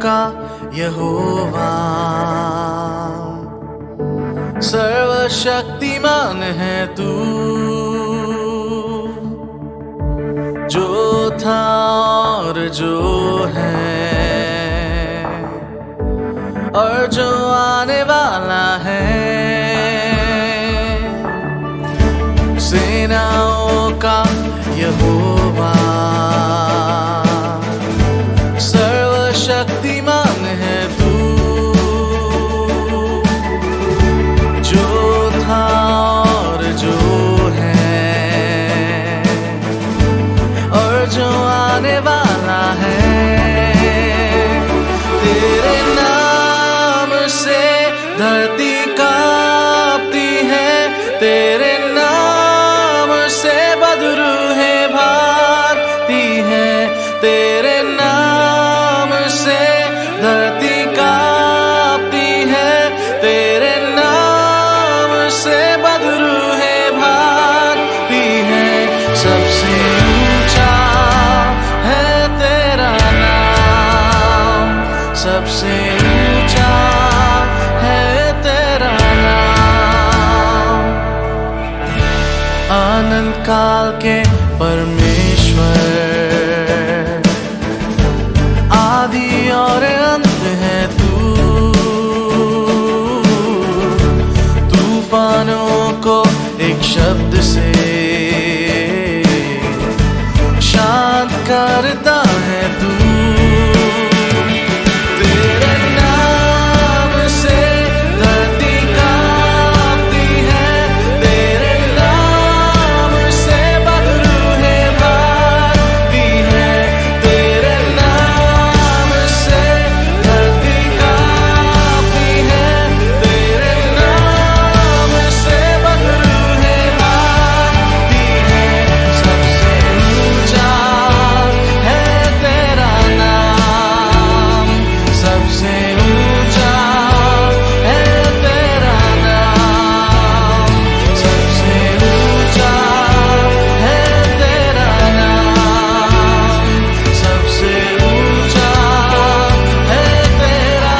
का यहोवा सर्वशक्तिमान है तू, जो था और जो है और जो आने वाला है। सेनाओं का यहोवा सर्वशक्तिमान है तू, जो था और जो है और जो आने वाला है। तेरे नाम से धरती कांपती है, तेरे नाम से बदरूहें भागती है, तेरे नाम से धरती कांपती है, तेरे नाम से बदरूहें भागती है। सबसे ऊंचा है तेरा नाम, सबसे ऊंचा है तेरा नाम। अनंत काल के परमेश्वर, आदि और अंत है तू, तूफानों को एक शब्द से शांत करता है तू। तेरे नाम से धरती कांपती है, तेरे नाम से बदरूहें भागती है, तेरे नाम से धरती कांपती है, तेरे नाम से बदरूहें भागती है। सबसे ऊंचा है तेरा नाम, सबसे ऊंचा है तेरा नाम, सबसे ऊंचा है तेरा नाम, सबसे ऊंचा है तेरा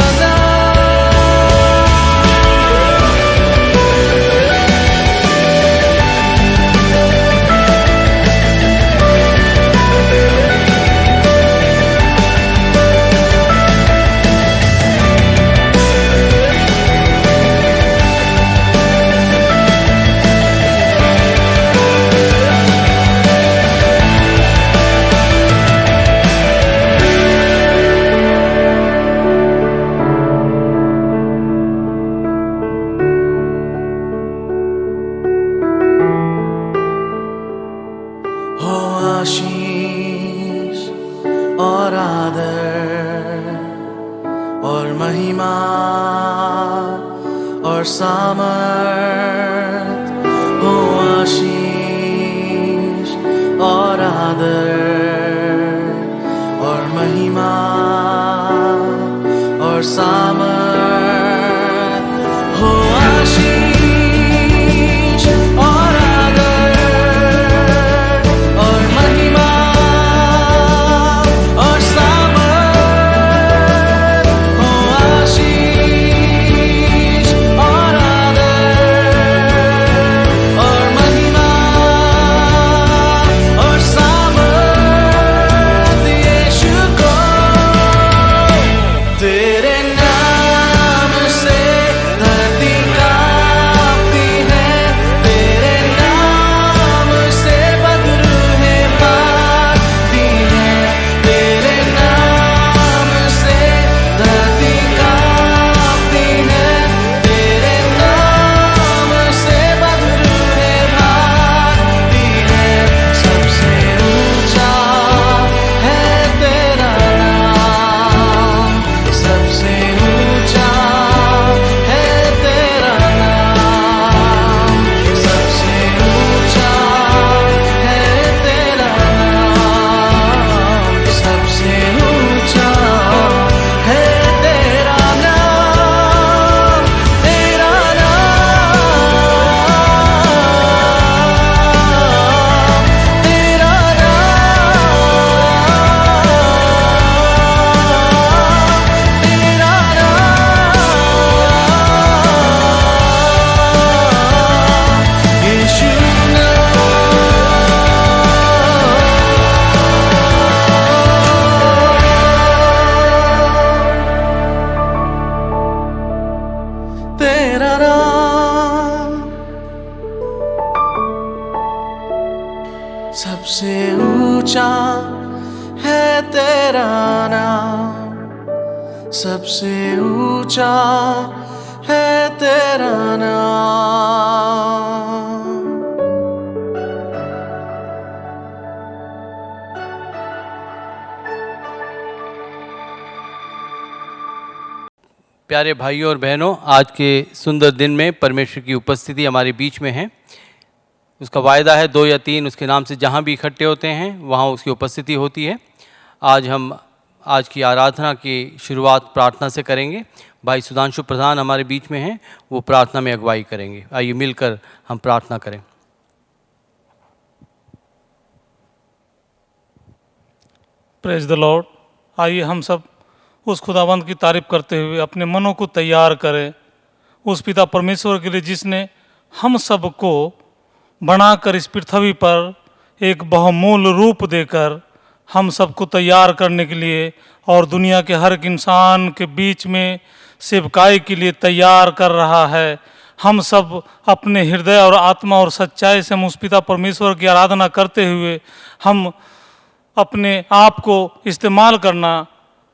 हो आशीष और आदर और महिमा और सामर्थ, हो आशीष और आदर और महिमा और सामर्थ, हो आशीष और आदर और महिमा और सामर्थ, हो आशीष और आदर और महिमा और सामर्थ। सबसे ऊंचा है तेरा नाम, सबसे ऊंचा है तेरा नाम। प्यारे भाइयों और बहनों, आज के सुंदर दिन में परमेश्वर की उपस्थिति हमारे बीच में है। उसका वायदा है 2 या 3 उसके नाम से जहाँ भी इकट्ठे होते हैं वहाँ उसकी उपस्थिति होती है। आज हम आज की आराधना की शुरुआत प्रार्थना से करेंगे। भाई सुधांशु प्रधान हमारे बीच में हैं, वो प्रार्थना में अगुवाई करेंगे। आइए मिलकर हम प्रार्थना करें। Praise the Lord. आइए हम सब उस खुदावंद की तारीफ करते हुए अपने मनों को तैयार करें उस पिता परमेश्वर के लिए जिसने हम सबको बनाकर इस पृथ्वी पर एक बहुमूल रूप देकर हम सबको तैयार करने के लिए और दुनिया के हर एक इंसान के बीच में सेवकाई के लिए तैयार कर रहा है। हम सब अपने हृदय और आत्मा और सच्चाई से हम उस पिता परमेश्वर की आराधना करते हुए हम अपने आप को इस्तेमाल करना।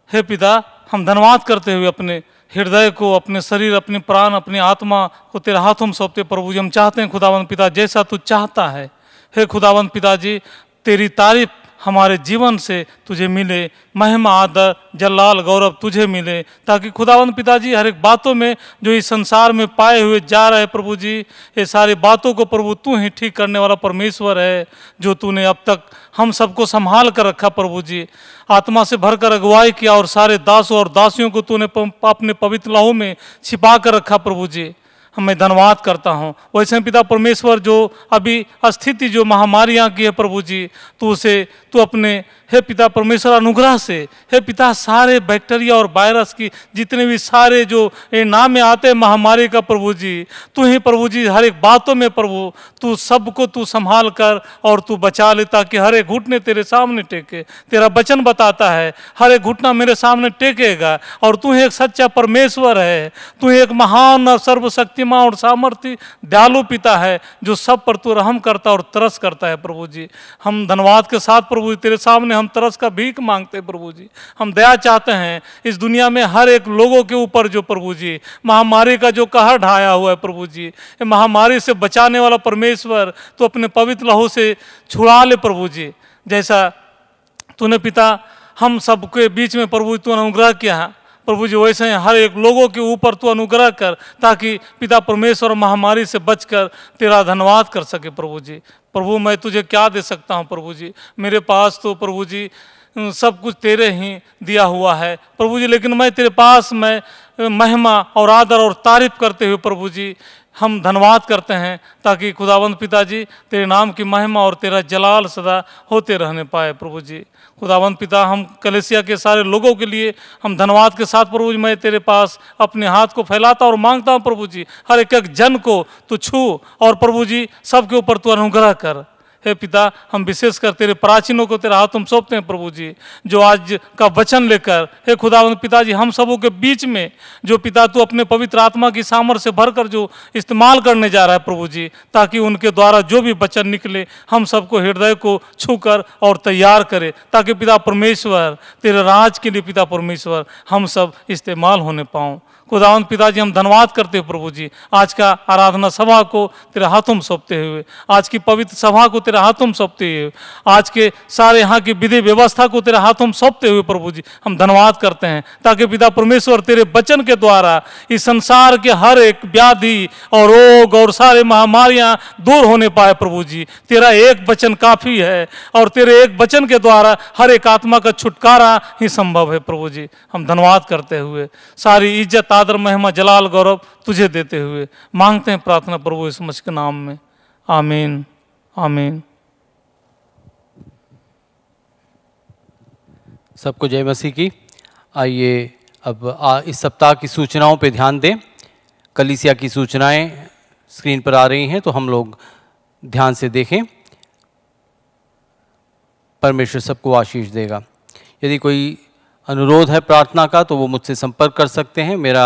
हे पिता, हम धन्यवाद करते हुए अपने हृदय को, अपने शरीर, अपने प्राण, अपनी आत्मा को तेरे हाथों में सौंपते प्रभु जी। हम चाहते हैं खुदावंद पिता जैसा तू चाहता है। हे खुदावंद पिताजी, तेरी तारीफ हमारे जीवन से तुझे मिले, महिमा, आदर, जलाल, गौरव तुझे मिले, ताकि खुदावंद पिताजी हर एक बातों में जो इस संसार में पाए हुए जा रहे प्रभु जी, ये सारी बातों को प्रभु तू ही ठीक करने वाला परमेश्वर है, जो तूने अब तक हम सबको संभाल कर रखा प्रभु जी। आत्मा से भरकर अगुवाई किया और सारे दासों और दासियों को तूने अपने पवित्र लहू में छिपा कर रखा प्रभु जी। मैं धन्यवाद करता हूँ। वैसे पिता परमेश्वर जो अभी स्थिति जो महामारियाँ की है प्रभु जी, तू अपने हे पिता परमेश्वर अनुग्रह से, हे पिता सारे बैक्टीरिया और वायरस की जितने भी सारे जो ये नाम में आते हैं महामारी का प्रभु जी, तू ही प्रभु जी हर एक बातों में प्रभु तू सबको तू संभाल कर और तू बचा ले, ताकि हर एक घुटने तेरे सामने टेके। तेरा वचन बताता है हर एक घुटना मेरे सामने टेकेगा, और तू ही एक सच्चा परमेश्वर है। तू ही एक महान और सर्वशक्तिमान और सामर्थ्य दयालु पिता है, जो सब पर तू रहम करता और तरस करता है प्रभु जी। हम धन्यवाद के साथ प्रभु जी तेरे सामने हम तरस का भीख मांगते हैं प्रभु जी। हम दया चाहते हैं इस दुनिया में हर एक लोगों के ऊपर जो प्रभु जी महामारी का जो कहर ढाया हुआ है प्रभु जी, महामारी से बचाने वाला परमेश्वर तो अपने पवित्र लहू से छुड़ा ले प्रभु जी। जैसा तूने पिता हम सबके बीच में प्रभु तू अनुग्रह किया है प्रभु जी, वैसे हर एक लोगों के ऊपर तू अनुग्रह कर, ताकि पिता परमेश्वर महामारी से बचकर तेरा धन्यवाद कर सके प्रभु जी। प्रभु मैं तुझे क्या दे सकता हूँ प्रभु जी, मेरे पास तो प्रभु जी सब कुछ तेरे ही दिया हुआ है प्रभु जी, लेकिन मैं तेरे पास मैं महिमा और आदर और तारीफ करते हुए प्रभु जी हम धन्यवाद करते हैं, ताकि खुदावंद पिताजी तेरे नाम की महिमा और तेरा जलाल सदा होते रहने पाए प्रभु जी। खुदावंद पिता, हम कलीसिया के सारे लोगों के लिए हम धन्यवाद के साथ प्रभु जी मैं तेरे पास अपने हाथ को फैलाता और मांगता हूँ प्रभु जी, हर एक एक जन को तू छू और प्रभु जी सबके ऊपर तू अनुग्रह कर। हे पिता, हम विशेषकर तेरे प्राचीनों को तेरे हाथों में सौंपते हैं प्रभु जी, जो आज का वचन लेकर हे खुदावंद पिताजी हम सबों के बीच में जो पिता तू अपने पवित्र आत्मा की सामर्थ्य से भरकर जो इस्तेमाल करने जा रहा है प्रभु जी, ताकि उनके द्वारा जो भी वचन निकले हम सबको हृदय को छूकर और तैयार करे, ताकि पिता परमेश्वर तेरे राज के लिए पिता परमेश्वर हम सब इस्तेमाल होने पाऊँ। खुदावंद पिताजी हम धन्यवाद करते हैं प्रभु जी, आज का आराधना सभा को तेरे हाथों में सौंपते हुए, आज की पवित्र सभा को तेरे हाथों में सौंपते हुए, आज के सारे यहाँ की विधि व्यवस्था को तेरे हाथों में सौंपते हुए प्रभु जी हम धन्यवाद करते हैं, ताकि पिता परमेश्वर तेरे वचन के द्वारा इस संसार के हर एक व्याधि और रोग और सारे महामारियाँ दूर होने पाए प्रभु जी। तेरा एक वचन काफ़ी है और तेरे एक वचन के द्वारा हर एक आत्मा का छुटकारा ही संभव है प्रभु जी। हम धन्यवाद करते हुए सारी इज्जत, आदर, महिमा, जलाल, गौरव तुझे देते हुए मांगते हैं प्रार्थना प्रभु यीशु मसीह के नाम में, आमीन आमीन। सबको जय मसीह की। आइए अब इस सप्ताह की सूचनाओं पे ध्यान दें। कलीसिया की सूचनाएं स्क्रीन पर आ रही हैं, तो हम लोग ध्यान से देखें। परमेश्वर सबको आशीष देगा। यदि कोई अनुरोध है प्रार्थना का तो वो मुझसे संपर्क कर सकते हैं। मेरा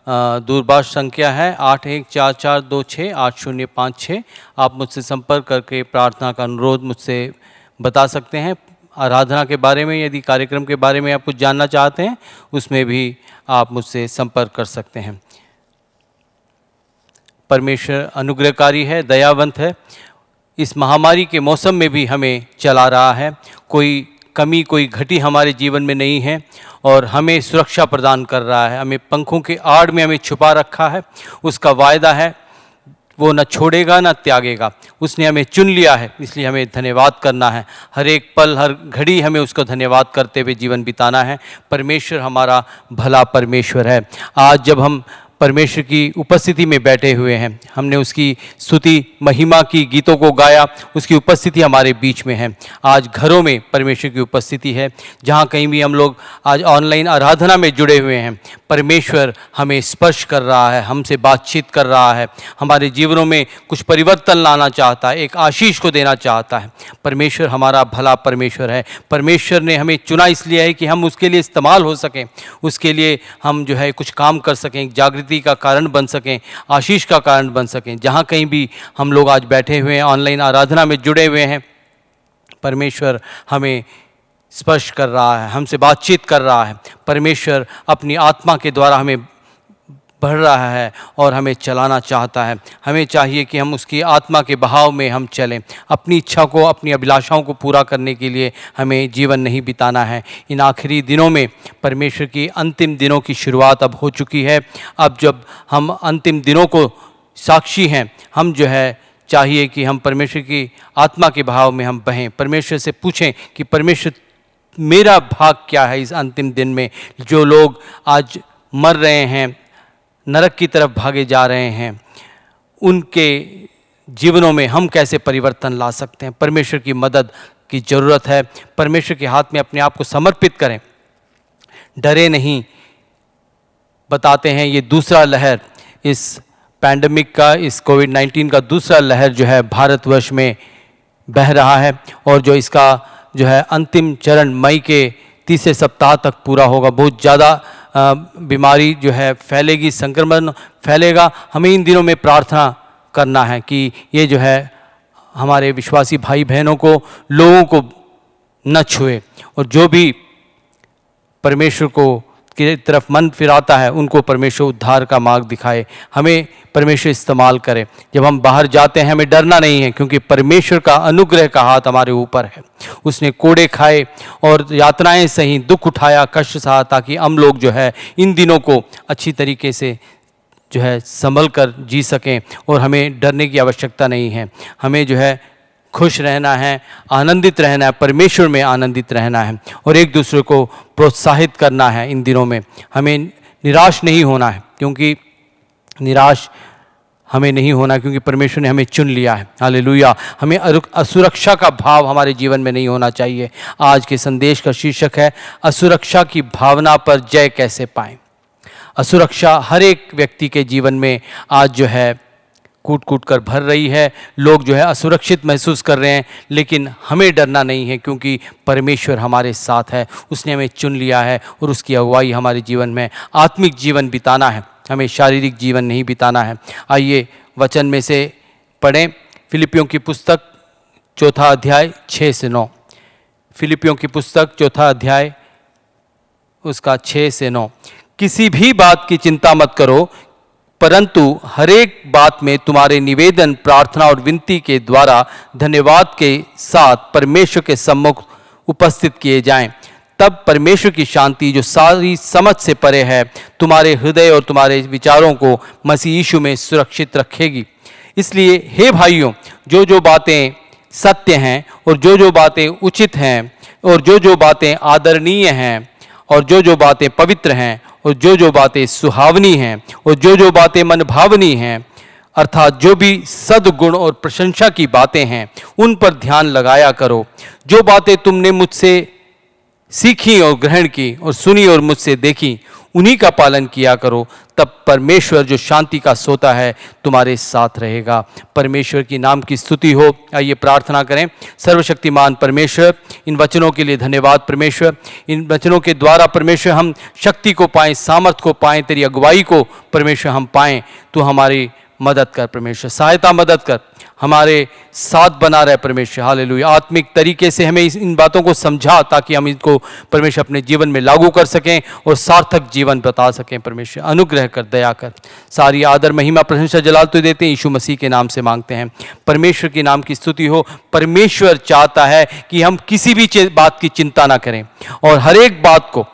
दूरभाष संख्या है 8144268056। आप मुझसे संपर्क करके प्रार्थना का अनुरोध मुझसे बता सकते हैं। आराधना के बारे में, यदि कार्यक्रम के बारे में आप कुछ जानना चाहते हैं, उसमें भी आप मुझसे संपर्क कर सकते हैं। परमेश्वर अनुग्रहकारी है, दयावंत है। इस महामारी के मौसम में भी हमें चला रहा है। कोई कमी, कोई घटी हमारे जीवन में नहीं है और हमें सुरक्षा प्रदान कर रहा है। हमें पंखों के आड़ में हमें छुपा रखा है। उसका वायदा है, वो न छोड़ेगा न त्यागेगा। उसने हमें चुन लिया है, इसलिए हमें धन्यवाद करना है। हर एक पल, हर घड़ी हमें उसको धन्यवाद करते हुए जीवन बिताना है। परमेश्वर हमारा भला परमेश्वर है। आज जब हम परमेश्वर की उपस्थिति में बैठे हुए हैं, हमने उसकी स्तुति महिमा की गीतों को गाया, उसकी उपस्थिति हमारे बीच में है। आज घरों में परमेश्वर की उपस्थिति है। जहाँ कहीं भी हम लोग आज ऑनलाइन आराधना में जुड़े हुए हैं, परमेश्वर हमें स्पर्श कर रहा है, हमसे बातचीत कर रहा है, हमारे जीवनों में कुछ परिवर्तन लाना चाहता है, एक आशीष को देना चाहता है। परमेश्वर हमारा भला परमेश्वर है। परमेश्वर ने हमें चुना इसलिए है कि हम उसके लिए इस्तेमाल हो सकें, उसके लिए हम जो है कुछ काम कर सकें, जागृति का कारण बन सकें, आशीष का कारण बन सकें। जहाँ कहीं भी हम लोग आज बैठे हुए हैं, ऑनलाइन आराधना में जुड़े हुए हैं, परमेश्वर हमें स्पर्श कर रहा है, हमसे बातचीत कर रहा है। परमेश्वर अपनी आत्मा के द्वारा हमें बढ़ रहा है और हमें चलाना चाहता है। हमें चाहिए कि हम उसकी आत्मा के बहाव में हम चलें। अपनी इच्छा को, अपनी अभिलाषाओं को पूरा करने के लिए हमें जीवन नहीं बिताना है। इन आखिरी दिनों में परमेश्वर की अंतिम दिनों की शुरुआत अब हो चुकी है। अब जब हम अंतिम दिनों को साक्षी हैं, हम जो है चाहिए कि हम परमेश्वर की आत्मा के बहाव में हम बहें। परमेश्वर से पूछें कि परमेश्वर, मेरा भाग क्या है इस अंतिम दिन में। जो लोग आज मर रहे हैं, नरक की तरफ भागे जा रहे हैं, उनके जीवनों में हम कैसे परिवर्तन ला सकते हैं। परमेश्वर की मदद की ज़रूरत है। परमेश्वर के हाथ में अपने आप को समर्पित करें, डरे नहीं। बताते हैं ये दूसरा लहर, इस पैंडमिक का, इस कोविड-19 का दूसरा लहर जो है भारतवर्ष में बह रहा है और जो इसका जो है अंतिम चरण मई के तीसरे सप्ताह तक पूरा होगा। बहुत ज़्यादा बीमारी जो है फैलेगी, संक्रमण फैलेगा। हमें इन दिनों में प्रार्थना करना है कि ये जो है हमारे विश्वासी भाई बहनों को, लोगों को न छुए और जो भी परमेश्वर को की तरफ मन फिराता है, उनको परमेश्वर उद्धार का मार्ग दिखाए। हमें परमेश्वर इस्तेमाल करे। जब हम बाहर जाते हैं, हमें डरना नहीं है, क्योंकि परमेश्वर का अनुग्रह का हाथ हमारे ऊपर है। उसने कोड़े खाए और यातनाएं सही, दुख उठाया, कष्ट सहा, ताकि हम लोग जो है इन दिनों को अच्छी तरीके से जो है संभल कर जी सकें और हमें डरने की आवश्यकता नहीं है। हमें जो है खुश रहना है, आनंदित रहना है, परमेश्वर में आनंदित रहना है और एक दूसरे को प्रोत्साहित करना है। इन दिनों में हमें निराश नहीं होना है, क्योंकि निराश हमें नहीं होना, क्योंकि परमेश्वर ने हमें चुन लिया है। हालेलुया। हमें असुरक्षा का भाव हमारे जीवन में नहीं होना चाहिए। आज के संदेश का शीर्षक है, असुरक्षा की भावना पर जय कैसे पाएं। असुरक्षा हर एक व्यक्ति के जीवन में आज जो है कूट कूट कर भर रही है। लोग जो है असुरक्षित महसूस कर रहे हैं, लेकिन हमें डरना नहीं है, क्योंकि परमेश्वर हमारे साथ है। उसने हमें चुन लिया है और उसकी अगुवाई हमारे जीवन में। आत्मिक जीवन बिताना है, हमें शारीरिक जीवन नहीं बिताना है। आइए वचन में से पढ़ें। फिलिपियों की पुस्तक 4 अध्याय 6 से 9। फिलिपियों की पुस्तक 4 अध्याय उसका 6 से 9। किसी भी बात की चिंता मत करो, परंतु हर एक बात में तुम्हारे निवेदन, प्रार्थना और विनती के द्वारा धन्यवाद के साथ परमेश्वर के सम्मुख उपस्थित किए जाएं। तब परमेश्वर की शांति, जो सारी समझ से परे है, तुम्हारे हृदय और तुम्हारे विचारों को मसीह यीशु में सुरक्षित रखेगी। इसलिए हे भाइयों, जो जो बातें सत्य हैं और जो जो बातें उचित हैं और जो जो बातें आदरणीय हैं और जो जो बातें पवित्र हैं और जो जो बातें सुहावनी हैं और जो जो बातें मनभावनी हैं, अर्थात जो भी सद्गुण और प्रशंसा की बातें हैं, उन पर ध्यान लगाया करो। जो बातें तुमने मुझसे सीखी और ग्रहण की और सुनी और मुझसे देखी, उन्हीं का पालन किया करो, तब परमेश्वर जो शांति का सोता है तुम्हारे साथ रहेगा। परमेश्वर की नाम की स्तुति हो। आइए प्रार्थना करें। सर्वशक्तिमान परमेश्वर, इन वचनों के लिए धन्यवाद परमेश्वर। इन वचनों के द्वारा परमेश्वर हम शक्ति को पाएं, सामर्थ को पाएं, तेरी अगुवाई को परमेश्वर हम पाएं। तू हमारी मदद कर परमेश्वर, सहायता मदद कर, हमारे साथ बना रहे परमेश्वर। हालेलुया। आत्मिक तरीके से हमें इन बातों को समझा ताकि हम इनको परमेश्वर अपने जीवन में लागू कर सकें और सार्थक जीवन बता सकें। परमेश्वर अनुग्रह कर, दया कर। सारी आदर महिमा प्रशंसा जलाल तो देते हैं, यीशु मसीह के नाम से मांगते हैं। परमेश्वर के नाम की स्तुति हो। परमेश्वर चाहता है कि हम किसी भी बात की चिंता ना करें और हर एक बात को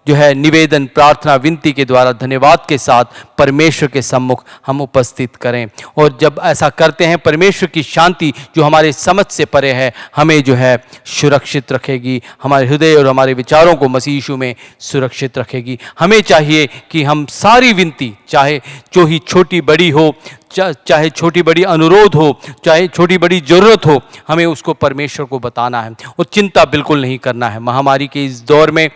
जो है निवेदन, प्रार्थना, विनती के द्वारा धन्यवाद के साथ परमेश्वर के सम्मुख हम उपस्थित करें। और जब ऐसा करते हैं, परमेश्वर की शांति जो हमारे समझ से परे है हमें जो है सुरक्षित रखेगी, हमारे हृदय और हमारे विचारों को मसीह यीशु में सुरक्षित रखेगी। हमें चाहिए कि हम सारी विनती, चाहे जो ही छोटी बड़ी हो, चाहे छोटी बड़ी अनुरोध हो, चाहे छोटी बड़ी ज़रूरत हो, हमें उसको परमेश्वर को बताना है और चिंता बिल्कुल नहीं करना है। महामारी के इस दौर में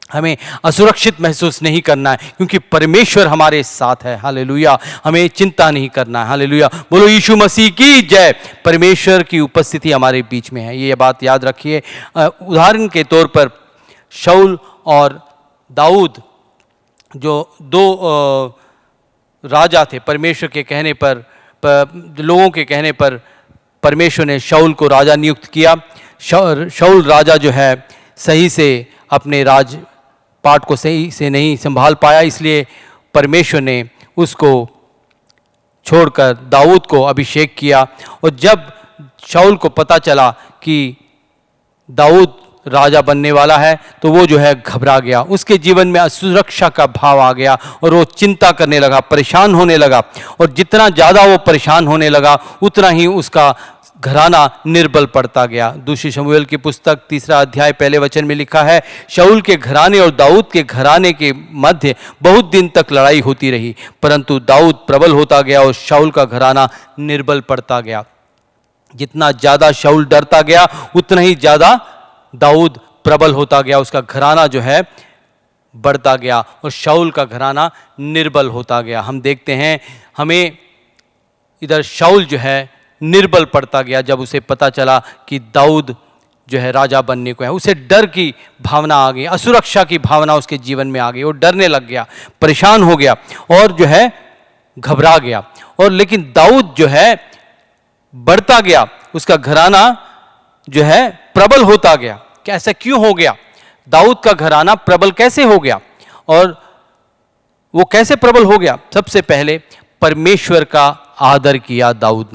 हमें असुरक्षित महसूस नहीं करना है, क्योंकि परमेश्वर हमारे साथ है। हालेलुया। हमें चिंता नहीं करना है। हालेलुया। बोलो यीशु मसीह की जय। परमेश्वर की उपस्थिति हमारे बीच में है, ये बात याद रखिए। उदाहरण के तौर पर शाऊल और दाऊद जो दो राजा थे, परमेश्वर के कहने पर, लोगों के कहने पर परमेश्वर ने शाऊल को राजा नियुक्त किया। शाऊल राजा जो है सही से अपने राज पाठ को सही से नहीं संभाल पाया, इसलिए परमेश्वर ने उसको छोड़कर दाऊद को अभिषेक किया। और जब शाऊल को पता चला कि दाऊद राजा बनने वाला है तो वो जो है घबरा गया, उसके जीवन में असुरक्षा का भाव आ गया और वो चिंता करने लगा, परेशान होने लगा। और जितना ज़्यादा वो परेशान होने लगा उतना ही उसका घराना निर्बल पड़ता गया। दूसरी शमूएल की पुस्तक 3 अध्याय 1 वचन में लिखा है, शाऊल के घराने और दाऊद के घराने के मध्य बहुत दिन तक लड़ाई होती रही, परंतु दाऊद प्रबल होता गया और शाऊल का घराना निर्बल पड़ता गया। जितना ज़्यादा शाऊल डरता गया उतना ही ज़्यादा दाऊद प्रबल होता गया, उसका घराना जो है बढ़ता गया और शाऊल का घराना निर्बल होता गया। हम देखते हैं, हमें इधर शाऊल जो है निर्बल पड़ता गया जब उसे पता चला कि दाऊद जो है राजा बनने को है। उसे डर की भावना आ गई, असुरक्षा की भावना उसके जीवन में आ गई। वो डरने लग गया, परेशान हो गया और जो है घबरा गया। और लेकिन दाऊद जो है बढ़ता गया, उसका घराना जो है प्रबल होता गया। कैसा क्यों हो गया? दाऊद का घराना प्रबल कैसे हो गया? और वो कैसे प्रबल हो गया? सबसे पहले परमेश्वर का आदर किया दाऊद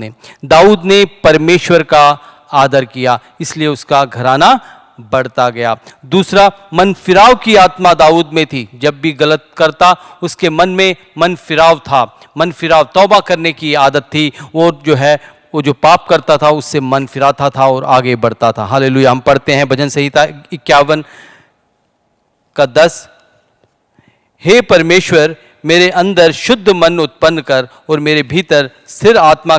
ने परमेश्वर का आदर किया, इसलिए उसका घराना बढ़ता गया। दूसरा, मन फिराव की आत्मा दाऊद में थी। जब भी गलत करता उसके मन में मन फिराव था, मन फिराव, तौबा करने की आदत थी। वो जो है वो जो पाप करता था उससे मन फिराता था और आगे बढ़ता था। हालेलुया। हम पढ़ते हैं भजन संहिता 51:10, हे परमेश्वर मेरे अंदर शुद्ध मन उत्पन्न कर और मेरे भीतर स्थिर आत्मा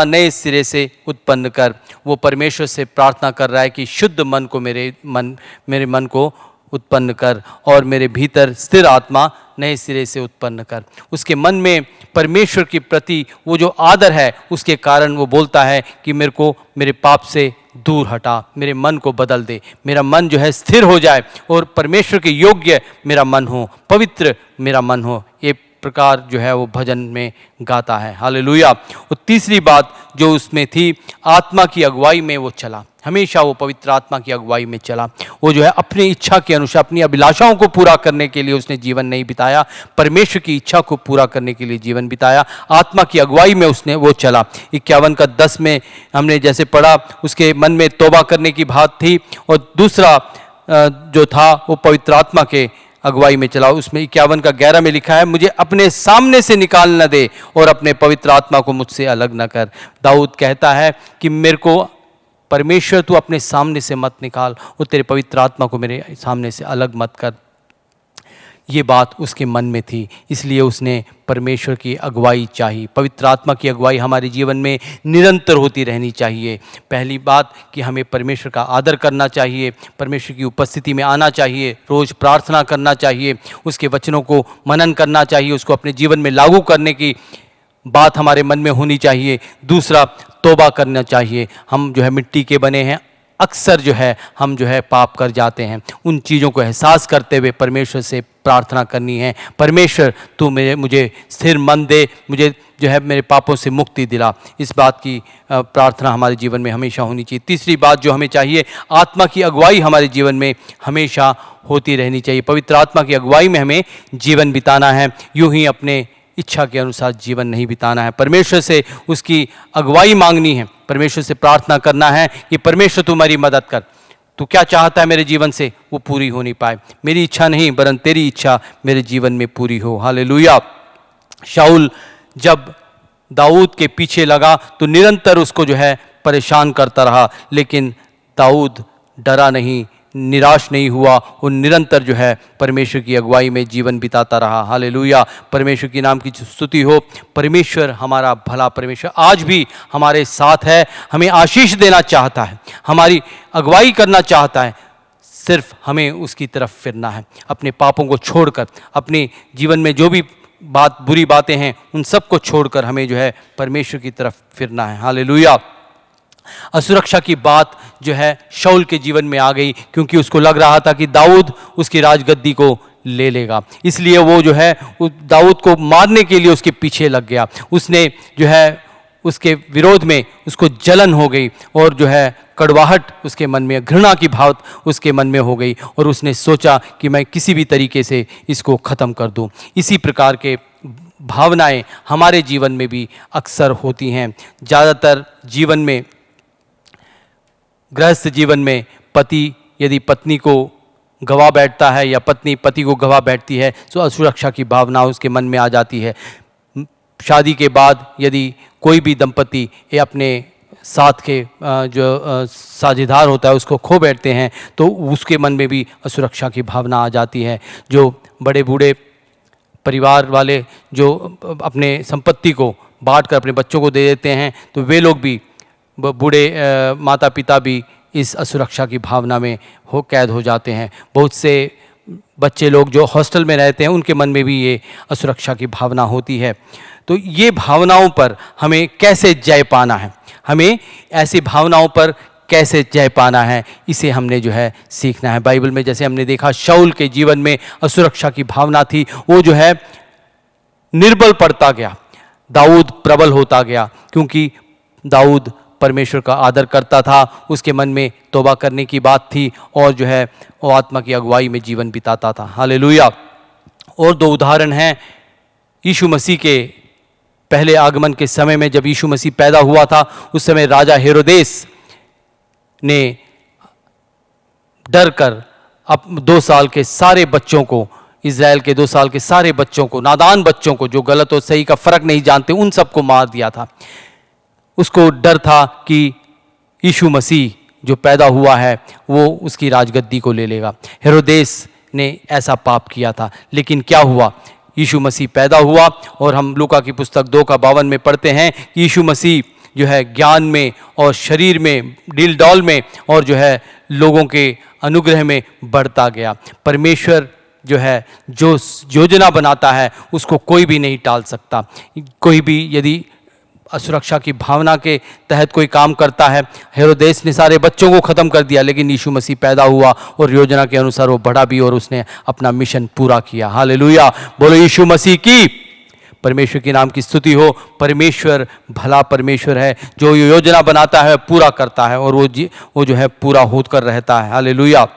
नए सिरे से उत्पन्न कर। वो परमेश्वर से प्रार्थना कर रहा है कि शुद्ध मन को मेरे मन को उत्पन्न कर और मेरे भीतर स्थिर आत्मा नए सिरे से उत्पन्न कर। उसके मन में परमेश्वर के प्रति वो जो आदर है, उसके कारण वो बोलता है कि मेरे को मेरे पाप से दूर हटा, मेरे मन को बदल दे, मेरा मन जो है स्थिर हो जाए और परमेश्वर के योग्य मेरा मन हो, पवित्र मेरा मन हो। ये प्रकार जो है वो भजन में गाता है। हालेलुया। और तीसरी बात जो उसमें थी, आत्मा की अगुवाई में वो चला। हमेशा वो पवित्र आत्मा की अगुवाई में चला। वो जो है अपनी इच्छा के अनुसार, अपनी अभिलाषाओं को पूरा करने के लिए उसने जीवन नहीं बिताया, परमेश्वर की इच्छा को पूरा करने के लिए जीवन बिताया। आत्मा की अगुवाई में उसने वो चला। 51:10 में हमने जैसे पढ़ा, उसके मन में तौबा करने की बात थी। और दूसरा जो था वो पवित्र आत्मा के अगुवाई में चला। उसमें 51:11 में लिखा है, मुझे अपने सामने से निकाल न दे और अपने पवित्र आत्मा को मुझसे अलग न कर। दाऊद कहता है कि मेरे को परमेश्वर तू अपने सामने से मत निकाल और तेरे पवित्र आत्मा को मेरे सामने से अलग मत कर। ये बात उसके मन में थी, इसलिए उसने परमेश्वर की अगुवाई चाही। पवित्र आत्मा की अगुवाई हमारे जीवन में निरंतर होती रहनी चाहिए। पहली बात कि हमें परमेश्वर का आदर करना चाहिए, परमेश्वर की उपस्थिति में आना चाहिए, रोज़ प्रार्थना करना चाहिए, उसके वचनों को मनन करना चाहिए, उसको अपने जीवन में लागू करने की बात हमारे मन में होनी चाहिए। दूसरा, तौबा करना चाहिए। हम जो है मिट्टी के बने हैं, अक्सर जो है हम जो है पाप कर जाते हैं। उन चीज़ों को एहसास करते हुए परमेश्वर से प्रार्थना करनी है, परमेश्वर तू मुझे स्थिर मन दे, मुझे जो है मेरे पापों से मुक्ति दिला। इस बात की प्रार्थना हमारे जीवन में हमेशा होनी चाहिए। तीसरी बात जो हमें चाहिए, आत्मा की अगुवाई हमारे जीवन में हमेशा होती रहनी चाहिए। पवित्र आत्मा की अगुवाई में हमें जीवन बिताना है, यूं ही अपने इच्छा के अनुसार जीवन नहीं बिताना है। परमेश्वर से उसकी अगुवाई मांगनी है, परमेश्वर से प्रार्थना करना है कि परमेश्वर तू मेरी मदद कर, तू क्या चाहता है मेरे जीवन से वो पूरी हो नहीं पाए, मेरी इच्छा नहीं वरन तेरी इच्छा मेरे जीवन में पूरी हो। हालेलुया। शाऊल जब दाऊद के पीछे लगा तो निरंतर उसको जो है परेशान करता रहा, लेकिन दाऊद डरा नहीं, निराश नहीं हुआ, वो निरंतर जो है परमेश्वर की अगुवाई में जीवन बिताता रहा। हालेलुया। परमेश्वर की नाम की स्तुति हो। परमेश्वर हमारा भला परमेश्वर आज भी हमारे साथ है, हमें आशीष देना चाहता है, हमारी अगुवाई करना चाहता है, सिर्फ हमें उसकी तरफ फिरना है। अपने पापों को छोड़कर, अपने जीवन में जो भी बुरी बातें हैं उन सब को छोड़कर हमें जो है परमेश्वर की तरफ फिरना है। हालेलुया। असुरक्षा की बात जो है शाऊल के जीवन में आ गई, क्योंकि उसको लग रहा था कि दाऊद उसकी राजगद्दी को ले लेगा, इसलिए वो जो है दाऊद को मारने के लिए उसके पीछे लग गया। उसने जो है उसके विरोध में उसको जलन हो गई और जो है कड़वाहट उसके मन में, घृणा की भाव उसके मन में हो गई और उसने सोचा कि मैं किसी भी तरीके से इसको ख़त्म कर दूं। इसी प्रकार के भावनाएं हमारे जीवन में भी अक्सर होती हैं। ज़्यादातर जीवन में, गृहस्थ जीवन में पति यदि पत्नी को गवा बैठता है या पत्नी पति को गवा बैठती है तो असुरक्षा की भावना उसके मन में आ जाती है। शादी के बाद यदि कोई भी दंपति या अपने साथ के जो साझेदार होता है उसको खो बैठते हैं तो उसके मन में भी असुरक्षा की भावना आ जाती है। जो बड़े बूढ़े परिवार वाले जो अपने संपत्ति को बांट कर अपने बच्चों को दे देते हैं तो वे लोग भी, बूढ़े माता पिता भी इस असुरक्षा की भावना में कैद हो जाते हैं। बहुत से बच्चे लोग जो हॉस्टल में रहते हैं उनके मन में भी ये असुरक्षा की भावना होती है। तो ये भावनाओं पर हमें कैसे जय पाना है, हमें ऐसी भावनाओं पर कैसे जय पाना है, इसे हमने जो है सीखना है। बाइबल में जैसे हमने देखा शाऊल के जीवन में असुरक्षा की भावना थी, वो जो है निर्बल पड़ता गया, दाऊद प्रबल होता गया, क्योंकि दाऊद परमेश्वर का आदर करता था, उसके मन में तौबा करने की बात थी और जो है वो आत्मा की अगुवाई में जीवन बिताता था। हालेलुया। और दो उदाहरण हैं यीशु मसीह के पहले आगमन के समय में। जब यीशु मसीह पैदा हुआ था उस समय राजा हेरोदेस ने डर कर अब 2 साल के सारे बच्चों को, इज़राइल के 2 साल के सारे बच्चों को, नादान बच्चों को जो गलत और सही का फर्क नहीं जानते, उन सबको मार दिया था। उसको डर था कि यीशु मसीह जो पैदा हुआ है वो उसकी राजगद्दी को ले लेगा। हेरोदेस ने ऐसा पाप किया था, लेकिन क्या हुआ, यीशु मसीह पैदा हुआ और हम लूका की पुस्तक 2:52 में पढ़ते हैं कि यीशु मसीह जो है ज्ञान में और शरीर में, डील डॉल में और जो है लोगों के अनुग्रह में बढ़ता गया। परमेश्वर जो है जो योजना बनाता है उसको कोई भी नहीं टाल सकता। कोई भी यदि असुरक्षा की भावना के तहत कोई काम करता है, हेरोदेस ने सारे बच्चों को ख़त्म कर दिया, लेकिन यीशु मसीह पैदा हुआ और योजना के अनुसार वो बढ़ा भी और उसने अपना मिशन पूरा किया। हालेलुया। बोलो यीशु मसीह की, परमेश्वर के नाम की स्तुति हो। परमेश्वर भला परमेश्वर है, जो योजना बनाता है पूरा करता है और वो जो है पूरा होकर रहता है। हालेलुया।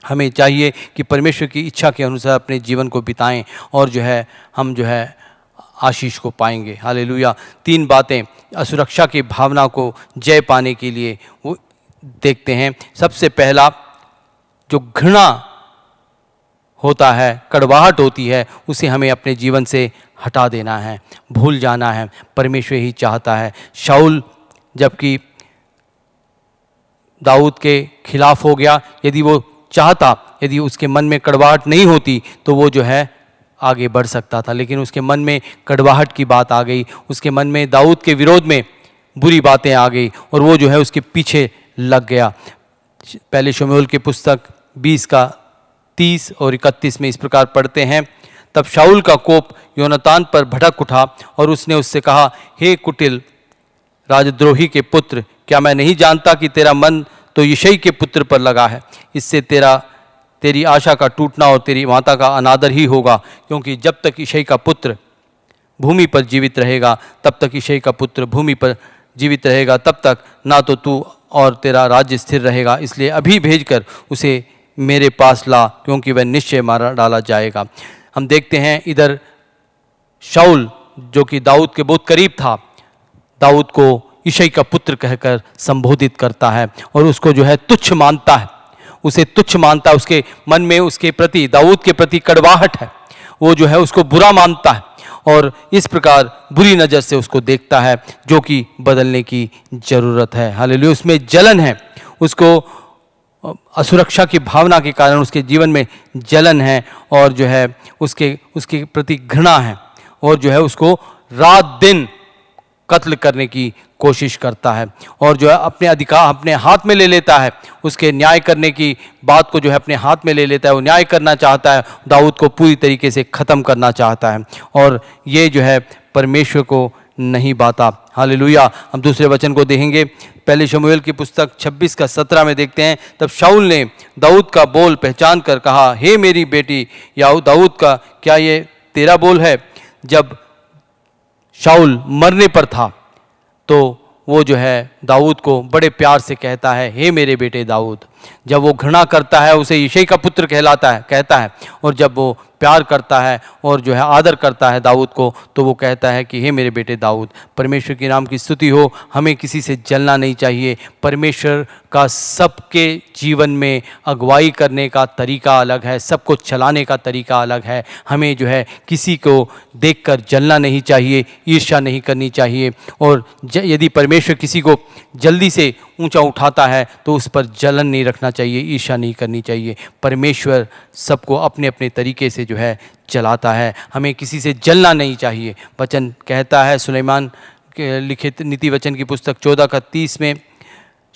हमें चाहिए कि परमेश्वर की इच्छा के अनुसार अपने जीवन को बिताएं और जो है हम जो है आशीष को पाएंगे। हालेलुया। 3 बातें असुरक्षा की भावना को जय पाने के लिए वो देखते हैं। सबसे पहला, जो घृणा होता है, कड़वाहट होती है, उसे हमें अपने जीवन से हटा देना है, भूल जाना है। परमेश्वर ही चाहता है। शाऊल जबकि दाऊद के खिलाफ हो गया, यदि वो चाहता, यदि उसके मन में कड़वाहट नहीं होती तो वो जो है आगे बढ़ सकता था, लेकिन उसके मन में कड़वाहट की बात आ गई, उसके मन में दाऊद के विरोध में बुरी बातें आ गई और वो जो है उसके पीछे लग गया। पहले शमूएल की पुस्तक 20 का 30 और 31 में इस प्रकार पढ़ते हैं, तब शाऊल का कोप योनातान पर भड़क उठा और उसने उससे कहा, हे कुटिल राजद्रोही के पुत्र, क्या मैं नहीं जानता कि तेरा मन तो यिशै के पुत्र पर लगा है? इससे तेरी आशा का टूटना और तेरी माता का अनादर ही होगा, क्योंकि जब तक यिशै का पुत्र भूमि पर जीवित रहेगा, तब तक यिशै का पुत्र भूमि पर जीवित रहेगा, तब तक ना तो तू और तेरा राज्य स्थिर रहेगा। इसलिए अभी भेजकर उसे मेरे पास ला, क्योंकि वह निश्चय मारा डाला जाएगा। हम देखते हैं इधर शाऊल जो कि दाऊद के बहुत करीब था, दाऊद को यिशै का पुत्र कहकर संबोधित करता है और उसको जो है तुच्छ मानता है, उसे तुच्छ मानता है। उसके मन में उसके प्रति, दाऊद के प्रति कड़वाहट है, वो जो है उसको बुरा मानता है और इस प्रकार बुरी नज़र से उसको देखता है, जो कि बदलने की ज़रूरत है। हालेलुया। उसमें जलन है, उसको असुरक्षा की भावना के कारण उसके जीवन में जलन है और जो है उसके प्रति घृणा है और जो है उसको रात दिन कत्ल करने की कोशिश करता है और जो है अपने अधिकार अपने हाथ में ले लेता है, उसके न्याय करने की बात को जो है अपने हाथ में ले लेता है, वो न्याय करना चाहता है, दाऊद को पूरी तरीके से ख़त्म करना चाहता है और ये जो है परमेश्वर को नहीं बाता। हालेलुया। हम दूसरे वचन को देखेंगे, पहले शमूएल की पुस्तक 26 का 17 में देखते हैं, तब शाऊल ने दाऊद का बोल पहचान कर कहा, हे मेरी बेटी या दाऊद का, क्या ये तेरा बोल है? जब शाऊल मरने पर था तो वो जो है दाऊद को बड़े प्यार से कहता है, हे मेरे बेटे दाऊद। जब वो घृणा करता है उसे यिशै का पुत्र कहता है और जब वो प्यार करता है और जो है आदर करता है दाऊद को, तो वो कहता है कि हे मेरे बेटे दाऊद। परमेश्वर के नाम की स्तुति हो। हमें किसी से जलना नहीं चाहिए। परमेश्वर का सबके जीवन में अगुवाई करने का तरीका अलग है, सबको चलाने का तरीका अलग है। हमें जो है किसी को देखकर जलना नहीं चाहिए, ईर्ष्या नहीं करनी चाहिए और यदि परमेश्वर किसी को जल्दी से ऊंचा उठाता है तो उस पर जलन नहीं रखना चाहिए, ईर्ष्या नहीं करनी चाहिए। परमेश्वर सबको अपने अपने तरीके से जो है चलाता है, हमें किसी से जलना नहीं चाहिए। वचन कहता है सुलेमान के लिखित नीति वचन की पुस्तक 14 का 30 में,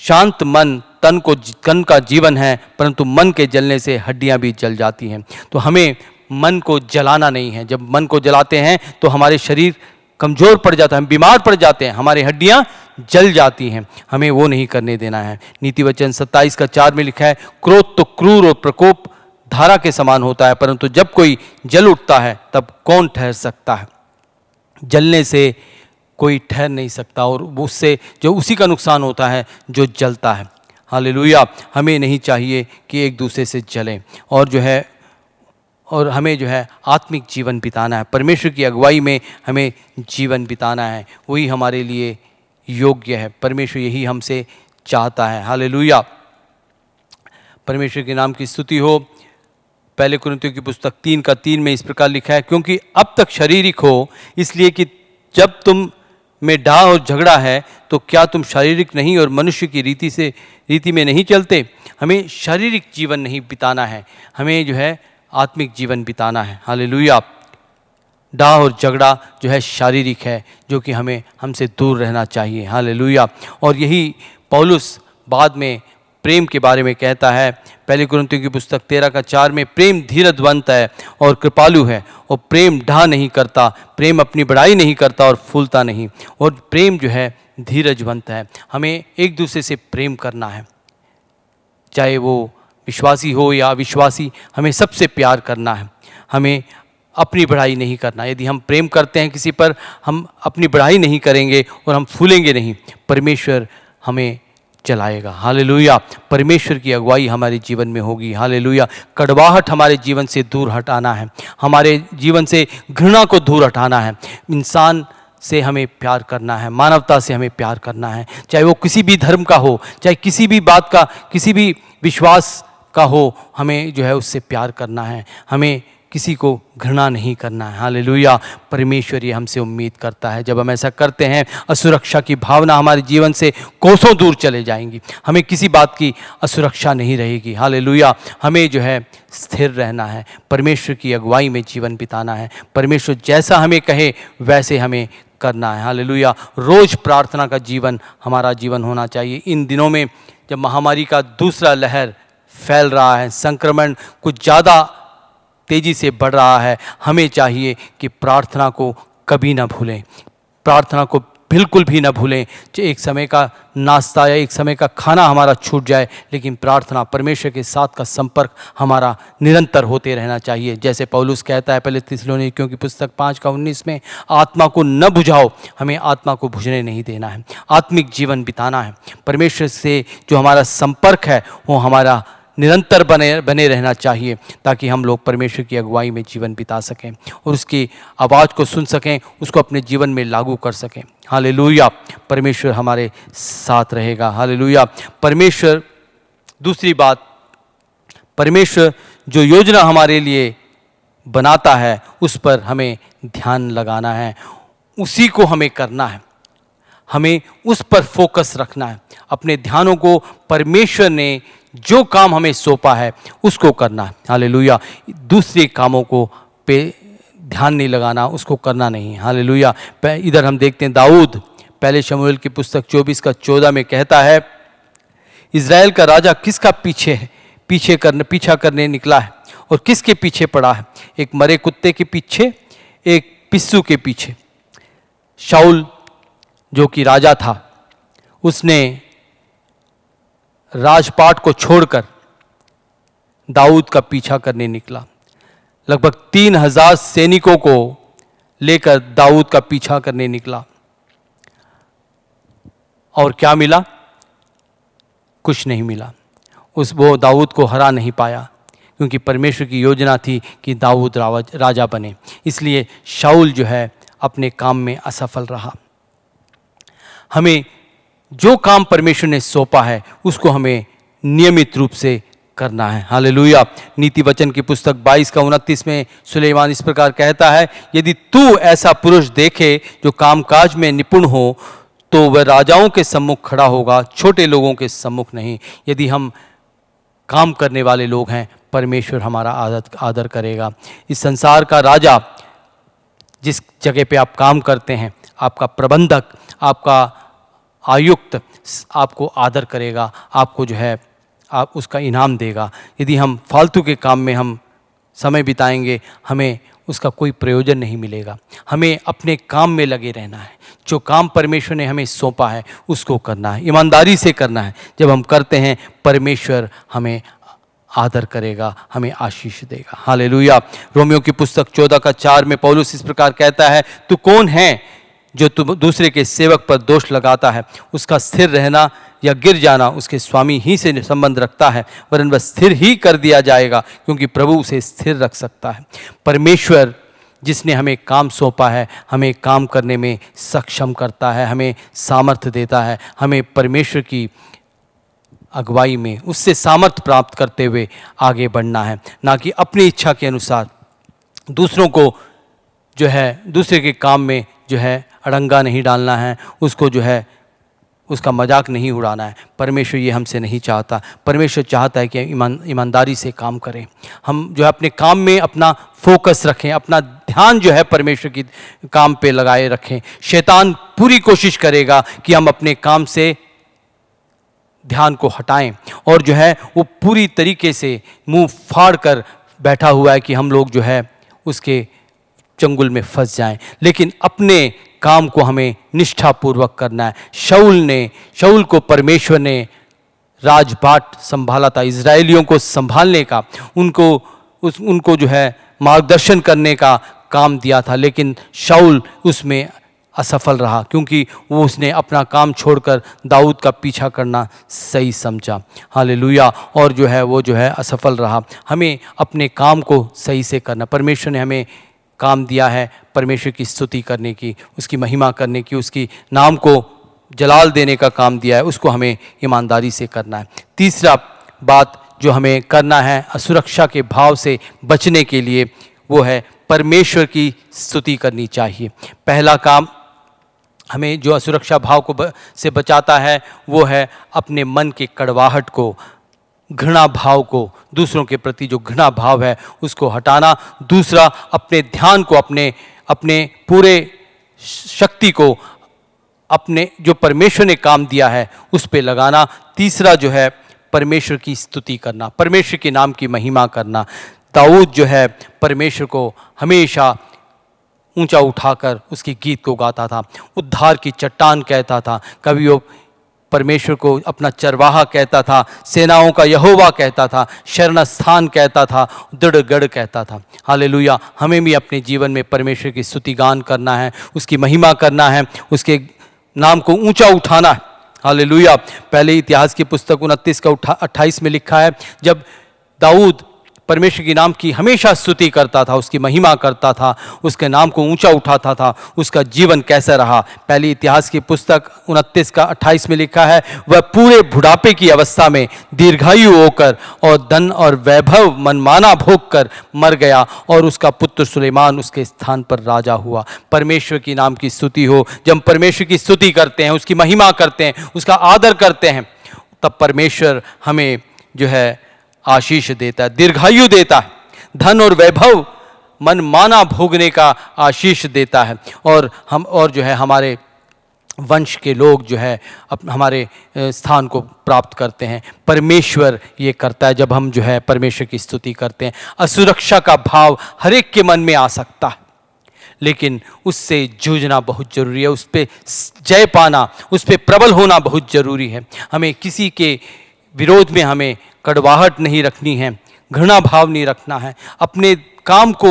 शांत मन तन का जीवन है, परंतु मन के जलने से हड्डियां भी जल जाती हैं। तो हमें मन को जलाना नहीं है। जब मन को जलाते हैं तो हमारे शरीर कमज़ोर पड़ जाता है, हम बीमार पड़ जाते हैं, हमारी हड्डियां जल जाती हैं। हमें वो नहीं करने देना है। नीति वचन 27 का 4 में लिखा है, क्रोध तो क्रूर और प्रकोप धारा के समान होता है, परंतु जब कोई जल उठता है तब कौन ठहर सकता है? जलने से कोई ठहर नहीं सकता और उससे जो उसी का नुकसान होता है जो जलता है। हालेलुया। हमें नहीं चाहिए कि एक दूसरे से जलें और हमें जो है आत्मिक जीवन बिताना है। परमेश्वर की अगुवाई में हमें जीवन बिताना है, वही हमारे लिए योग्य है। परमेश्वर यही हमसे चाहता है। हालेलुया। परमेश्वर के नाम की स्तुति हो। पहले कुरिन्थियों की पुस्तक 3 का 3 में इस प्रकार लिखा है, क्योंकि अब तक शारीरिक हो, इसलिए कि जब तुम में डाह और झगड़ा है तो क्या तुम शारीरिक नहीं और मनुष्य की रीति में नहीं चलते? हमें शारीरिक जीवन नहीं बिताना है, हमें जो है आत्मिक जीवन बिताना है। हालेलुया। डाह और झगड़ा जो है शारीरिक है, जो कि हमें हमसे दूर रहना चाहिए। हालेलुया। और यही पौलुस बाद में प्रेम के बारे में कहता है। पहले कुरिन्थियों की पुस्तक 13 का 4 में, प्रेम धीरजवंत है और कृपालु है और प्रेम ढा नहीं करता, प्रेम अपनी बड़ाई नहीं करता और फूलता नहीं, और प्रेम जो है धीरजवंत है। हमें एक दूसरे से प्रेम करना है, चाहे वो विश्वासी हो या अविश्वासी, हमें सबसे प्यार करना है। हमें अपनी बढ़ाई नहीं करना। यदि हम प्रेम करते हैं किसी पर, हम अपनी बढ़ाई नहीं करेंगे और हम फूलेंगे नहीं, परमेश्वर हमें चलाएगा। हालेलुया। परमेश्वर की अगुवाई हमारे जीवन में होगी। हालेलुया। कड़वाहट हमारे जीवन से दूर हटाना है, हमारे जीवन से घृणा को दूर हटाना है। इंसान से हमें प्यार करना है, मानवता से हमें प्यार करना है, चाहे वो किसी भी धर्म का हो, चाहे किसी भी बात का, किसी भी विश्वास का हो, हमें जो है उससे प्यार करना है। हमें किसी को घृणा नहीं करना है। हालेलुया। परमेश्वर ये हमसे उम्मीद करता है। जब हम ऐसा करते हैं, असुरक्षा की भावना हमारे जीवन से कोसों दूर चले जाएंगी। हमें किसी बात की असुरक्षा नहीं रहेगी। हालेलुया। हमें जो है स्थिर रहना है, परमेश्वर की अगुवाई में जीवन बिताना है। परमेश्वर जैसा हमें कहे वैसे हमें करना है। हालेलुया। रोज़ प्रार्थना का जीवन हमारा जीवन होना चाहिए। इन दिनों में जब महामारी का दूसरा लहर फैल रहा है, संक्रमण कुछ ज़्यादा तेज़ी से बढ़ रहा है, हमें चाहिए कि प्रार्थना को कभी ना भूलें, प्रार्थना को बिल्कुल भी ना भूलें। चाहे एक समय का नाश्ता या एक समय का खाना हमारा छूट जाए, लेकिन प्रार्थना, परमेश्वर के साथ का संपर्क हमारा निरंतर होते रहना चाहिए। जैसे पौलुस कहता है पहले थिस्सलुनीकियों की पुस्तक 5:19 में, आत्मा को न बुझाओ। हमें आत्मा को बुझने नहीं देना है, आत्मिक जीवन बिताना है। परमेश्वर से जो हमारा संपर्क है वो हमारा निरंतर बने रहना चाहिए, ताकि हम लोग परमेश्वर की अगुवाई में जीवन बिता सकें और उसकी आवाज़ को सुन सकें, उसको अपने जीवन में लागू कर सकें। हालेलुया। परमेश्वर हमारे साथ रहेगा। हालेलुया। परमेश्वर, दूसरी बात, परमेश्वर जो योजना हमारे लिए बनाता है उस पर हमें ध्यान लगाना है, उसी को हमें करना है, हमें उस पर फोकस रखना है। अपने ध्यानों को परमेश्वर ने जो काम हमें सौंपा है उसको करना है। हालेलुया। दूसरे कामों को पे ध्यान नहीं लगाना, उसको करना नहीं। हालेलुया। इधर हम देखते हैं दाऊद पहले शमूएल की पुस्तक 24:14 में कहता है, इज़राइल का राजा किसका पीछा करने निकला है और किसके पीछे पड़ा है? एक मरे कुत्ते के पीछे, एक पिस्सू के पीछे। शाऊल जो कि राजा था, उसने राजपाट को छोड़कर दाऊद का पीछा करने निकला। लगभग 3000 सैनिकों को लेकर दाऊद का पीछा करने निकला और क्या मिला? कुछ नहीं मिला। वो दाऊद को हरा नहीं पाया, क्योंकि परमेश्वर की योजना थी कि दाऊद राजा बने। इसलिए शाऊल जो है अपने काम में असफल रहा। हमें जो काम परमेश्वर ने सौंपा है उसको हमें नियमित रूप से करना है। हालेलुया। नीति वचन की पुस्तक 22:29 में सुलेमान इस प्रकार कहता है, यदि तू ऐसा पुरुष देखे जो कामकाज में निपुण हो तो वह राजाओं के सम्मुख खड़ा होगा, छोटे लोगों के सम्मुख नहीं। यदि हम काम करने वाले लोग हैं, परमेश्वर हमारा आदर करेगा। इस संसार का राजा, जिस जगह पे आप काम करते हैं, आपका प्रबंधक, आपका आयुक्त आपको आदर करेगा, आपको जो है आप उसका इनाम देगा। यदि हम फालतू के काम में हम समय बिताएंगे, हमें उसका कोई प्रयोजन नहीं मिलेगा। हमें अपने काम में लगे रहना है। जो काम परमेश्वर ने हमें सौंपा है उसको करना है, ईमानदारी से करना है। जब हम करते हैं, परमेश्वर हमें आदर करेगा, हमें आशीष देगा। हालेलुया। रोमियो की पुस्तक 14:4 में पौलुस इस प्रकार कहता है, तू कौन है जो तू दूसरे के सेवक पर दोष लगाता है? उसका स्थिर रहना या गिर जाना उसके स्वामी ही से संबंध रखता है, वरन वह स्थिर ही कर दिया जाएगा, क्योंकि प्रभु उसे स्थिर रख सकता है। परमेश्वर जिसने हमें काम सौंपा है, हमें काम करने में सक्षम करता है, हमें सामर्थ्य देता है। हमें परमेश्वर की अगुवाई में उससे सामर्थ्य प्राप्त करते हुए आगे बढ़ना है, ना कि अपनी इच्छा के अनुसार दूसरों को जो है दूसरे के काम में जो है अड़ंगा नहीं डालना है, उसको जो है उसका मजाक नहीं उड़ाना है। परमेश्वर ये हमसे नहीं चाहता। परमेश्वर चाहता है कि ईमानदारी से काम करें। हम जो है अपने काम में अपना फोकस रखें, अपना ध्यान जो है परमेश्वर की काम पे लगाए रखें। शैतान पूरी कोशिश करेगा कि हम अपने काम से ध्यान को हटाएं, और जो है वो पूरी तरीके से मुंह फाड़ कर बैठा हुआ है कि हम लोग जो है उसके चंगुल में फंस जाएं। लेकिन अपने काम को हमें निष्ठापूर्वक करना है। शाऊल को परमेश्वर ने राजपाट संभाला था, इजरायलियों को संभालने का, उनको जो है मार्गदर्शन करने का काम दिया था, लेकिन शाऊल उसमें असफल रहा, क्योंकि उसने अपना काम छोड़कर दाऊद का पीछा करना सही समझा। हालेलुया। और जो है वो जो है असफल रहा। हमें अपने काम को सही से करना। परमेश्वर ने हमें काम दिया है परमेश्वर की स्तुति करने की, उसकी महिमा करने की, उसकी नाम को जलाल देने का काम दिया है, उसको हमें ईमानदारी से करना है। तीसरा बात जो हमें करना है, असुरक्षा के भाव से बचने के लिए, वो है परमेश्वर की स्तुति करनी चाहिए। पहला काम हमें जो असुरक्षा भाव को से बचाता है वो है अपने मन के कड़वाहट को, घृणा भाव को, दूसरों के प्रति जो घृणा भाव है उसको हटाना। दूसरा, अपने ध्यान को, अपने पूरे शक्ति को अपने जो परमेश्वर ने काम दिया है उस पे लगाना। तीसरा जो है परमेश्वर की स्तुति करना, परमेश्वर के नाम की महिमा करना। दाऊद जो है परमेश्वर को हमेशा ऊंचा उठाकर उसके गीत को गाता था, उद्धार की चट्टान कहता था, कभी वो परमेश्वर को अपना चरवाहा कहता था, सेनाओं का यहोवा कहता था, शरण स्थान कहता था, दृढ़ गढ़ कहता था। हालेलुया। हमें भी अपने जीवन में परमेश्वर की स्तुति गान करना है, उसकी महिमा करना है, उसके नाम को ऊंचा उठाना है। हालेलुया। पहले इतिहास की पुस्तक 29 का 28 में लिखा है, जब दाऊद परमेश्वर के नाम की हमेशा स्तुति करता था, उसकी महिमा करता था, उसके नाम को ऊंचा उठाता था, उसका जीवन कैसा रहा। पहली इतिहास की पुस्तक 29 का 28 में लिखा है, वह पूरे बुढ़ापे की अवस्था में दीर्घायु होकर और धन और वैभव मनमाना भोग कर मर गया और उसका पुत्र सुलेमान उसके स्थान पर राजा हुआ। परमेश्वर की नाम की स्तुति हो। जब हम परमेश्वर की स्तुति करते हैं, उसकी महिमा करते हैं, उसका आदर करते हैं, तब परमेश्वर हमें जो है आशीष देता है, दीर्घायु देता है, धन और वैभव मनमाना भोगने का आशीष देता है। और जो है हमारे वंश के लोग जो है हमारे स्थान को प्राप्त करते हैं। परमेश्वर ये करता है जब हम जो है परमेश्वर की स्तुति करते हैं। असुरक्षा का भाव हर एक के मन में आ सकता है, लेकिन उससे जूझना बहुत जरूरी है, उस पर जय पाना, उस पर प्रबल होना बहुत जरूरी है। हमें किसी के विरोध में हमें कड़वाहट नहीं रखनी है, घृणा भाव नहीं रखना है, अपने काम को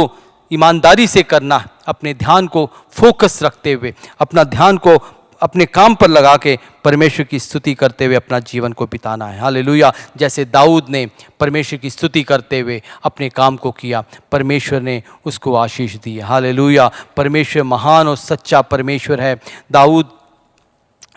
ईमानदारी से करना है, अपने ध्यान को फोकस रखते हुए, अपना ध्यान को अपने काम पर लगा के परमेश्वर की स्तुति करते हुए अपना जीवन को बिताना है। हालेलुया। जैसे दाऊद ने परमेश्वर की स्तुति करते हुए अपने काम को किया, परमेश्वर ने उसको आशीष दी। हालेलुया। परमेश्वर महान और सच्चा परमेश्वर है। दाऊद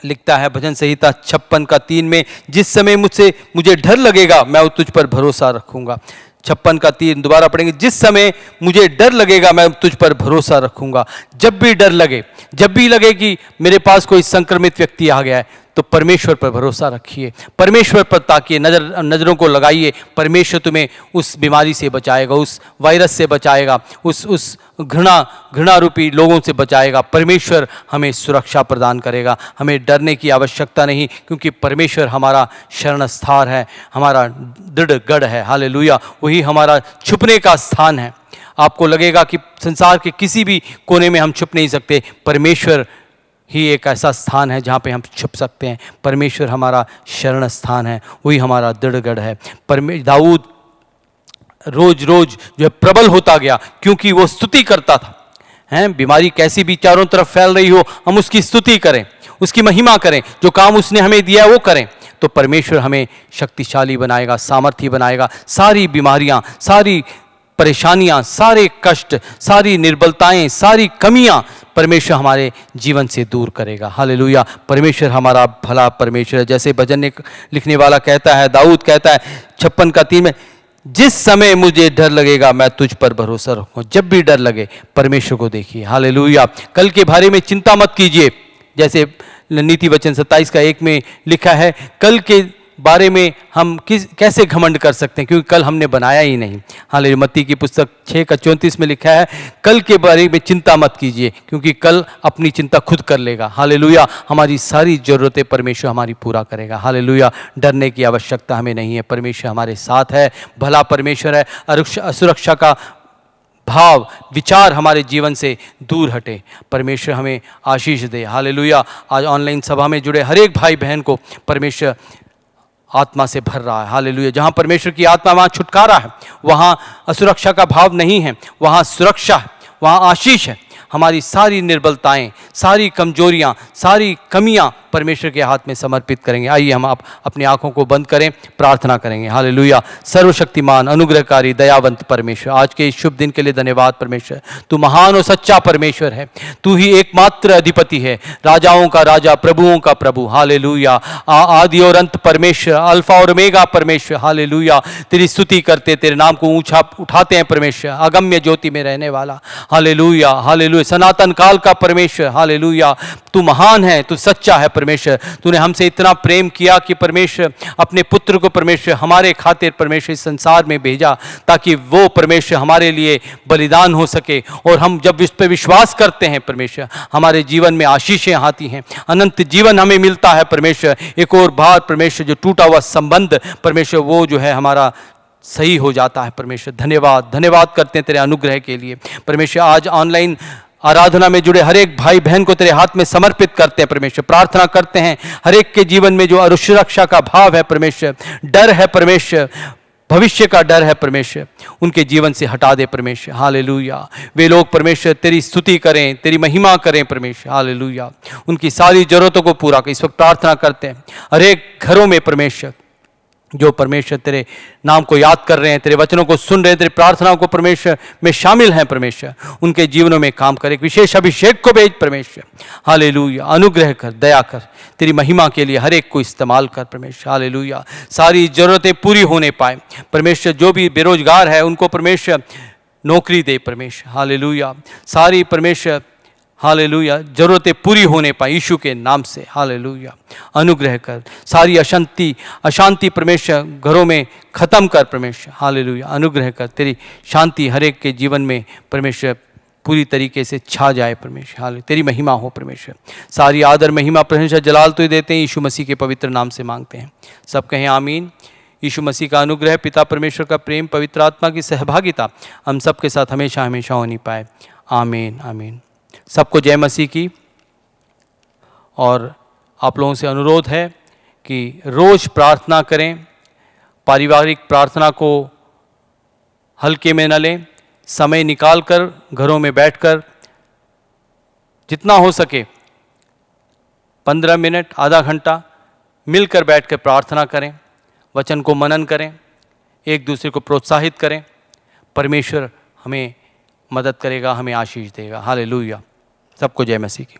लिखता है भजन संहिता 56 का 3 में, जिस समय मुझे डर लगेगा मैं तुझ पर भरोसा रखूंगा। 56 का 3 दोबारा पढ़ेंगे, जिस समय मुझे डर लगेगा मैं तुझ पर भरोसा रखूंगा। जब भी डर लगे, जब भी लगे कि मेरे पास कोई संक्रमित व्यक्ति आ गया है, तो परमेश्वर पर भरोसा रखिए, परमेश्वर पर ताकिए, नज़रों को लगाइए। परमेश्वर तुम्हें उस बीमारी से बचाएगा, उस वायरस से बचाएगा, उस घृणा रूपी लोगों से बचाएगा। परमेश्वर हमें सुरक्षा प्रदान करेगा। हमें डरने की आवश्यकता नहीं, क्योंकि परमेश्वर हमारा शरण स्थान है, हमारा दृढ़ गढ़ है। हालेलुया। वही हमारा छुपने का स्थान है। आपको लगेगा कि संसार के किसी भी कोने में हम छुप नहीं सकते, परमेश्वर ही एक ऐसा स्थान है जहाँ पे हम छुप सकते हैं। परमेश्वर हमारा शरण स्थान है, वही हमारा दृढ़ गढ़ है। दाऊद रोज रोज जो है प्रबल होता गया, क्योंकि वो स्तुति करता था। हैं, बीमारी कैसी भी चारों तरफ फैल रही हो, हम उसकी स्तुति करें, उसकी महिमा करें, जो काम उसने हमें दिया है वो करें, तो परमेश्वर हमें शक्तिशाली बनाएगा, सामर्थ्य बनाएगा। सारी बीमारियां, सारी परेशानियां, सारे कष्ट, सारी निर्बलताएं, सारी कमियां परमेश्वर हमारे जीवन से दूर करेगा। हालेलुया। परमेश्वर हमारा भला परमेश्वर है। जैसे भजन लिखने वाला कहता है, दाऊद कहता है 56 का 3 में, जिस समय मुझे डर लगेगा मैं तुझ पर भरोसा रखूंगा। जब भी डर लगे परमेश्वर को देखिए। हालेलुया। कल के बारे में चिंता मत कीजिए, जैसे नीति वचन 27 का 1 में लिखा है, कल के बारे में हम कैसे घमंड कर सकते हैं, क्योंकि कल हमने बनाया ही नहीं। हालेलुया। मत्ती की पुस्तक 6 का 34 में लिखा है, कल के बारे में चिंता मत कीजिए, क्योंकि कल अपनी चिंता खुद कर लेगा। हालेलुया। हमारी सारी जरूरतें परमेश्वर हमारी पूरा करेगा। हालेलुया। डरने की आवश्यकता हमें नहीं है, परमेश्वर हमारे साथ है, भला परमेश्वर है। असुरक्षा का भाव, विचार हमारे जीवन से दूर हटे। परमेश्वर हमें आशीष दे। हालेलुया। आज ऑनलाइन सभा में जुड़े हर एक भाई बहन को परमेश्वर आत्मा से भर रहा है। हालेलुया। जहाँ परमेश्वर की आत्मा, वहाँ छुटकारा है, वहाँ असुरक्षा का भाव नहीं है, वहाँ सुरक्षा है, वहाँ आशीष है। हमारी सारी निर्बलताएं, सारी कमजोरियाँ, सारी कमियाँ परमेश्वर के हाथ में समर्पित करेंगे। आइए हम आप अपनी आंखों को बंद करें, प्रार्थना करेंगे। हालेलुया। सर्वशक्तिमान अनुग्रहकारी दयावंत परमेश्वर, आज के इस शुभ दिन के लिए धन्यवाद परमेश्वर। तू महान और सच्चा परमेश्वर है, तू ही एकमात्र अधिपति है, राजाओं का राजा, प्रभुओं का प्रभु। हालेलुया। आदि और अंत परमेश्वर, अल्फा और ओमेगा परमेश्वर। हालेलुया। तेरी स्तुति करते, तेरे नाम को ऊंचा उठाते हैं परमेश्वर, अगम्य ज्योति में रहने वाला। Hallelujah, hallelujah. सनातन काल का परमेश्वर। हालेलुया। तू महान है, तू सच्चा है परमेश्वर। तूने हमसे इतना प्रेम किया कि परमेश्वर अपने पुत्र को परमेश्वर हमारे खातिर परमेश्वर इस संसार में भेजा, ताकि वो परमेश्वर हमारे लिए बलिदान हो सके। और हम जब इस पर विश्वास करते हैं परमेश्वर, हमारे जीवन में आशीषें आती हैं, अनंत जीवन हमें मिलता है परमेश्वर। एक और बार परमेश्वर जो टूटा हुआ संबंध परमेश्वर वो जो है हमारा सही हो जाता है परमेश्वर। धन्यवाद, धन्यवाद करते हैं तेरे अनुग्रह के लिए परमेश्वर। आज ऑनलाइन आराधना में जुड़े हर एक भाई बहन को तेरे हाथ में समर्पित करते हैं परमेश्वर। प्रार्थना करते हैं हर एक के जीवन में जो असुरक्षा का भाव है परमेश्वर, डर है परमेश्वर, भविष्य का डर है परमेश्वर, उनके जीवन से हटा दे परमेश्वर। हालेलुया। वे लोग परमेश्वर तेरी स्तुति करें, तेरी महिमा करें परमेश्वर। हालेलुया। उनकी सारी जरूरतों को पूरा कर, इस वक्त प्रार्थना करते हैं हर एक घरों में परमेश्वर जो परमेश्वर तेरे नाम को याद कर रहे हैं, तेरे वचनों को सुन रहे हैं, तेरी प्रार्थनाओं को परमेश्वर में शामिल हैं परमेश्वर, उनके जीवनों में काम कर, एक विशेष अभिषेक को भेज परमेश्वर। हालेलुया। अनुग्रह कर, दया कर, तेरी महिमा के लिए हर एक को इस्तेमाल कर परमेश्वर। हालेलुया। सारी जरूरतें पूरी होने पाए परमेश्वर। जो भी बेरोजगार है उनको परमेश्वर नौकरी दे परमेश्वर। हालेलुया। सारी परमेश्वर हालेलुया जरूरतें पूरी होने पाए यीशु के नाम से। हालेलुया। अनुग्रह कर, सारी अशांति परमेश्वर घरों में खत्म कर परमेश्वर। हालेलुया। अनुग्रह कर, तेरी शांति हर एक के जीवन में परमेश्वर पूरी तरीके से छा जाए परमेश्वर। हालेलुया। तेरी महिमा हो परमेश्वर। सारी आदर महिमा परमेश्वर जलाल तो ही देते हैं, यीशु मसीह के पवित्र नाम से मांगते हैं। सब कहें आमीन। यीशु मसीह का अनुग्रह, पिता परमेश्वर का प्रेम, पवित्र आत्मा की सहभागिता हम सबके साथ हमेशा हमेशा होनी पाए। आमीन, आमीन। सबको जय मसीह की। और आप लोगों से अनुरोध है कि रोज़ प्रार्थना करें, पारिवारिक प्रार्थना को हल्के में न लें, समय निकालकर घरों में बैठकर जितना हो सके 15 मिनट, आधा घंटा मिलकर बैठकर प्रार्थना करें, वचन को मनन करें, एक दूसरे को प्रोत्साहित करें। परमेश्वर हमें मदद करेगा, हमें आशीष देगा। हालेलुया। सबको जय मसीह की।